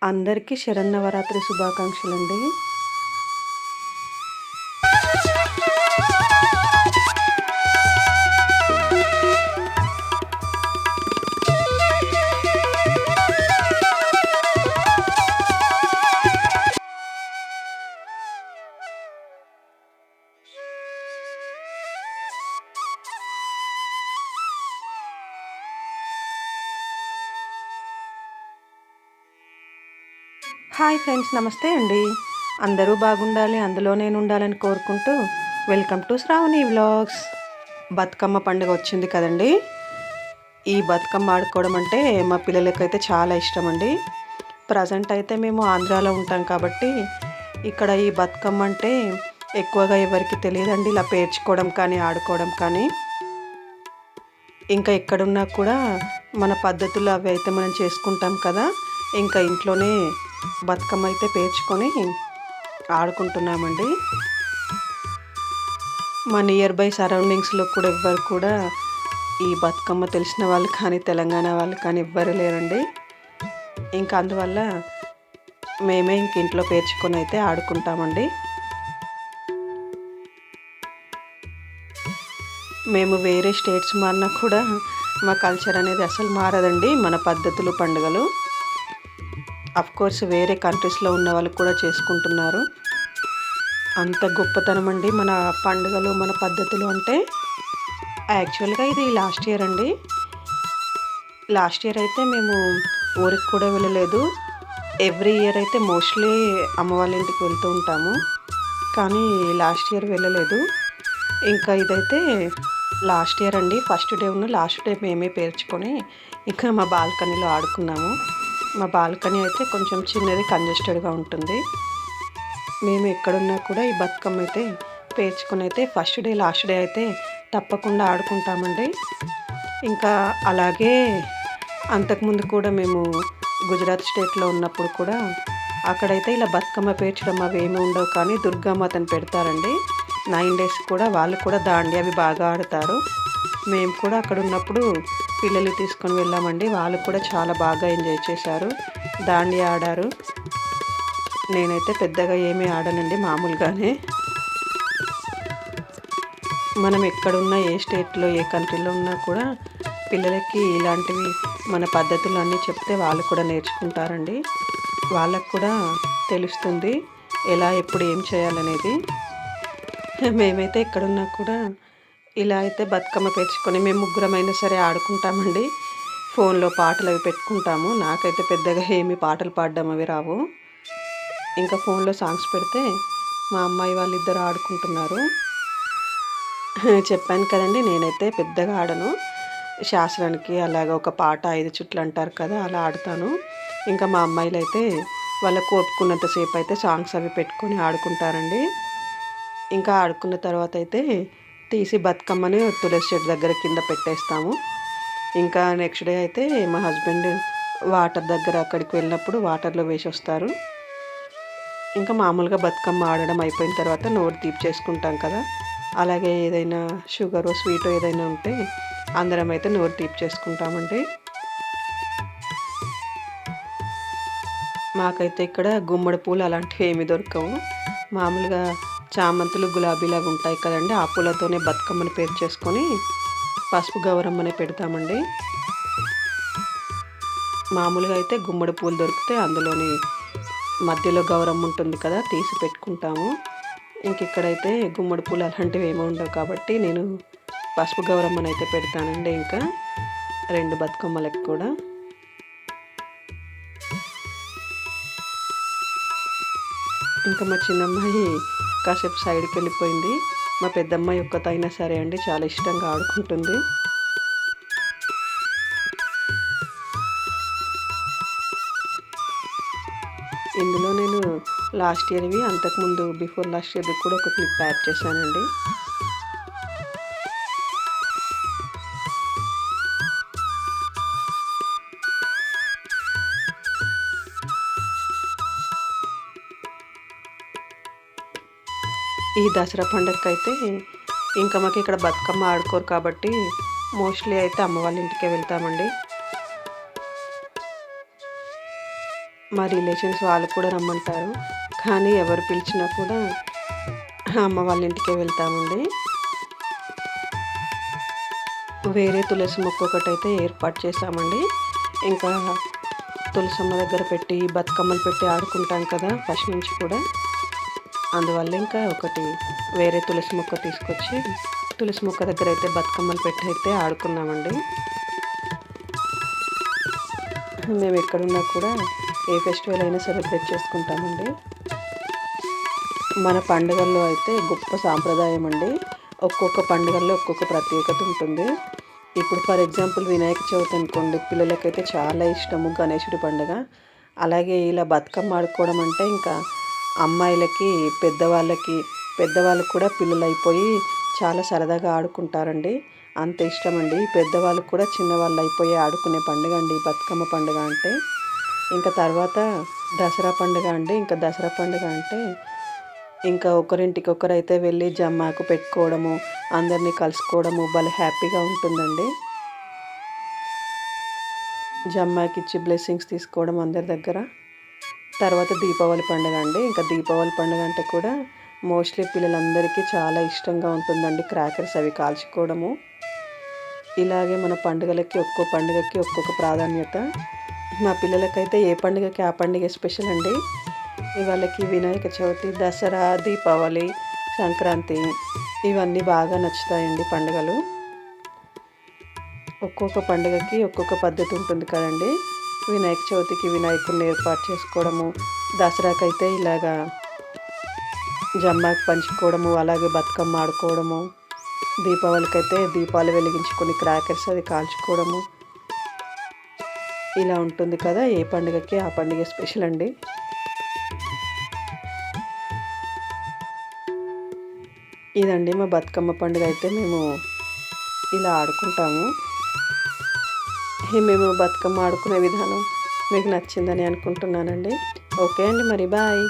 అందరికీ Sharannavaratri శుభాకాంక్షలండి. Hi friends, నమస్తే అండి. అందరూ బాగుండాలి, అందులో నేను ఉండాలని కోరుకుంటూ welcome to Sravani vlogs. Bathukamma పండుగ వచ్చింది కదండి. ఈ బతుకమ్మ ఆడుకోవడం అంటే మా పిల్లలకైతే చాలా ఇష్టం అండి. ప్రజెంట్ అయితే మేము ఆంధ్రాలో ఉంటాం కాబట్టి ఇక్కడ ఈ బతుకమ్మ అంటే ఎక్కువగా ఎవరికి తెలియదండి. ఇలా పేర్చుకోవడం కానీ ఆడుకోవడం కానీ, ఇంకా ఎక్కడున్నా కూడా మన పద్ధతులు అవి అయితే మనం చేసుకుంటాం కదా. ఇంకా ఇంట్లోనే బతుకమ్మ అయితే పేర్చుకొని ఆడుకుంటున్నామండి. మా నియర్ బై సరౌండింగ్స్లో కూడా ఎవ్వరు కూడా ఈ బతుకమ్మ తెలిసిన వాళ్ళు కానీ తెలంగాణ వాళ్ళు కానీ ఎవ్వరు లేరండి. ఇంకా అందువల్ల మేమే ఇంక ఇంట్లో పేర్చుకొని అయితే ఆడుకుంటామండి. మేము వేరే స్టేట్స్ మారినా కూడా మా కల్చర్ అనేది అసలు మారదండి. మన పద్ధతులు, పండుగలు కోర్స్ వేరే కంట్రీస్లో ఉన్న వాళ్ళు కూడా చేసుకుంటున్నారు. అంత గొప్పతనం అండి మన పండుగలు, మన పద్ధతులు అంటే. యాక్చువల్గా ఇది లాస్ట్ ఇయర్ అండి. లాస్ట్ ఇయర్ అయితే మేము ఊరికి కూడా వెళ్ళలేదు. ఎవ్రీ ఇయర్ అయితే మోస్ట్లీ అమ్మ వాళ్ళ ఇంటికి వెళ్తూ ఉంటాము, కానీ లాస్ట్ ఇయర్ వెళ్ళలేదు. ఇంకా ఇదైతే లాస్ట్ ఇయర్ అండి. ఫస్ట్ డే లాస్ట్ డే మేమే పేర్చుకొని ఇంకా మా బాల్కనీలో ఆడుకున్నాము. మా బాల్కనీ అయితే కొంచెం చిన్నది, కంజెస్టెడ్గా ఉంటుంది. మేము ఎక్కడున్నా కూడా ఈ బతుకమ్మ అయితే పేర్చుకొని అయితే ఫస్ట్ డే లాస్ట్ డే అయితే తప్పకుండా ఆడుకుంటామండి. ఇంకా అలాగే అంతకుముందు కూడా మేము గుజరాత్ స్టేట్లో ఉన్నప్పుడు కూడా అక్కడైతే ఇలా బతుకమ్మ పేర్చడం అవి ఏమి ఉండవు, కానీ దుర్గామాతను పెడతారండి. 9 days కూడా వాళ్ళు కూడా దాండి అవి బాగా ఆడతారు. మేము కూడా అక్కడ ఉన్నప్పుడు పిల్లలు తీసుకొని వెళ్ళామండి. వాళ్ళు కూడా చాలా బాగా ఎంజాయ్ చేశారు, దాండి ఆడారు. నేనైతే పెద్దగా ఏమీ ఆడనండి, మామూలుగానే. మనం ఎక్కడున్నా, ఏ స్టేట్లో, ఏ కంట్రీలో ఉన్నా కూడా పిల్లలకి ఇలాంటివి మన పద్ధతులు అన్నీ చెప్తే వాళ్ళు కూడా నేర్చుకుంటారండి. వాళ్ళకు కూడా తెలుస్తుంది ఎలా, ఎప్పుడు ఏం చేయాలనేది. మేమైతే ఎక్కడున్నా కూడా ఇలా అయితే బతుకమ్మ పేర్చుకొని మేము ముగ్గురమైనా సరే ఆడుకుంటామండి. ఫోన్లో పాటలు అవి పెట్టుకుంటాము. నాకైతే పెద్దగా ఏమి పాటలు పాడడం అవి రావు. ఇంకా ఫోన్లో సాంగ్స్ పెడితే మా అమ్మాయి వాళ్ళిద్దరు ఆడుకుంటున్నారు. చెప్పాను కదండి, నేనైతే పెద్దగా ఆడను. శాస్త్రానికి అలాగ ఒక పాట 5 చుట్లు అంటారు కదా, అలా ఆడతాను. ఇంకా మా అమ్మాయిలు అయితే వాళ్ళకు ఓపుకున్నంతసేపు అయితే సాంగ్స్ అవి పెట్టుకొని ఆడుకుంటారండి. ఇంకా ఆడుకున్న తర్వాత అయితే తీసి బతుకమ్మని తులసి చెట్టు దగ్గర కింద పెట్టేస్తాము. ఇంకా నెక్స్ట్ డే అయితే మా హస్బెండ్ వాటర్ దగ్గర అక్కడికి వెళ్ళినప్పుడు వాటర్లో వేసి వస్తారు. ఇంకా మామూలుగా బతుకమ్మ ఆడడం అయిపోయిన తర్వాత నోరు తీపి చేసుకుంటాం కదా, అలాగే ఏదైనా షుగర్ స్వీట్ ఏదైనా ఉంటే అందరం అయితే నోరు తీపి చేసుకుంటామండి. మాకైతే ఇక్కడ గుమ్మడి పూలు అలాంటివి ఏమి దొరకవు. మామూలుగా చామంతులు, గులాబీలు అవి ఉంటాయి కదండి, ఆ పూలతోనే బతుకమ్మని పేర్చేసుకొని పసుపు గౌరమ్మని పెడతామండి. మామూలుగా అయితే గుమ్మడి పూలు దొరికితే అందులోని మధ్యలో గౌరమ్మ ఉంటుంది కదా, తీసి పెట్టుకుంటాము. ఇంక ఇక్కడైతే గుమ్మడి పూలు అలాంటివి ఏమీ ఉండవు కాబట్టి నేను పసుపు గౌరమ్మని అయితే పెడతానండి. ఇంకా 2 బతుకమ్మలకు కూడా. ఇంకా మా చిన్నమ్మాయి కాసేపు సైడ్కి వెళ్ళిపోయింది. మా పెద్దమ్మాయి ఒక్కతైనా సరే అండి చాలా ఇష్టంగా ఆడుకుంటుంది. ఇందులో నేను లాస్ట్ ఇయర్వి, అంతకుముందు బిఫోర్ లాస్ట్ ఇయర్ది కూడా ఒక క్లిప్ యాడ్ చేశానండి. ఈ దసరా పండుగకి అయితే ఇంకా మాకు ఇక్కడ బతుకమ్మ ఆడుకోరు కాబట్టి మోస్ట్లీ అయితే అమ్మ వాళ్ళ ఇంటికే వెళ్తామండి. మా రిలేషన్స్ వాళ్ళు కూడా రమ్మంటారు. కానీ ఎవరు పిలిచినా కూడా అమ్మ వాళ్ళ ఇంటికే వెళ్తామండి. వేరే తులసి మొక్క ఒకటైతే ఏర్పాటు చేశామండి. ఇంకా తులసమ్మ దగ్గర పెట్టి బతుకమ్మలు పెట్టి ఆడుకుంటాం కదా ఫస్ట్ నుంచి కూడా. అందువల్ల ఇంకా ఒకటి వేరే తులసి మొక్క తీసుకొచ్చి తులసి మొక్క దగ్గర అయితే బతుకమ్మలు పెట్టి అయితే ఆడుకున్నామండి. మేము ఎక్కడున్నా కూడా ఏ ఫెస్టివల్ అయినా సెలబ్రేట్ చేసుకుంటామండి. మన పండుగల్లో అయితే గొప్ప సాంప్రదాయం అండి. ఒక్కొక్క పండుగల్లో ఒక్కొక్క ప్రత్యేకత ఉంటుంది. ఇప్పుడు ఫర్ ఎగ్జాంపుల్ వినాయక చవితి అనుకోండి, పిల్లలకైతే చాలా ఇష్టము గణేశుడి పండుగ. అలాగే ఇలా బతుకమ్మ ఆడుకోవడం అంటే ఇంకా అమ్మాయిలకి పెద్దవాళ్ళకి కూడా పిల్లలు అయిపోయి చాలా సరదాగా ఆడుకుంటారండి. అంత ఇష్టమండి. పెద్దవాళ్ళకు కూడా చిన్నవాళ్ళు అయిపోయి ఆడుకునే పండుగ అండి బతుకమ్మ పండుగ అంటే. ఇంకా తర్వాత దసరా పండుగ అండి. ఇంకా దసరా పండుగ అంటే ఇంకా ఒకరింటికి ఒకరైతే వెళ్ళి జమ్మాకు పెట్టుకోవడము, అందరినీ కలుసుకోవడము భలే హ్యాపీగా ఉంటుందండి. జమ్మాకి ఇచ్చి బ్లెస్సింగ్స్ తీసుకోవడం అందరి దగ్గర. తర్వాత దీపావళి పండుగ అండి. ఇంకా దీపావళి పండుగ అంటే కూడా మోస్ట్లీ పిల్లలందరికీ చాలా ఇష్టంగా ఉంటుందండి. క్రాకర్స్ అవి కాల్చుకోవడము. ఇలాగే మన పండుగలకి ఒక్కొక్క ప్రాధాన్యత. మా పిల్లలకైతే ఏ పండుగకి ఆ పండుగ స్పెషల్ అండి. వాళ్ళకి వినాయక చవితి, దసరా, దీపావళి, సంక్రాంతి ఇవన్నీ బాగా నచ్చుతాయండి పండుగలు. ఒక్కొక్క పండుగకి ఒక్కొక్క పద్ధతి ఉంటుంది కదండి. వినాయక చవితికి వినాయకుడిని ఏర్పాటు చేసుకోవడము, దసరాకైతే ఇలాగా జమ్మాకు పంచుకోవడము, అలాగే బతుకమ్మ ఆడుకోవడము, దీపావళికైతే దీపాలు వెలిగించుకొని క్రాకర్స్ అది కాల్చుకోవడము ఇలా ఉంటుంది కదా. ఏ పండుగకి ఆ పండుగ స్పెషల్ అండి. ఇదండి మా బతుకమ్మ పండుగ అయితే మేము ఇలా ఆడుకుంటాము. మేము బతుకమ్మ ఆడుకునే విధానం మీకు నచ్చిందని అనుకుంటున్నానండి. ఓకే అండి, మరి బాయ్.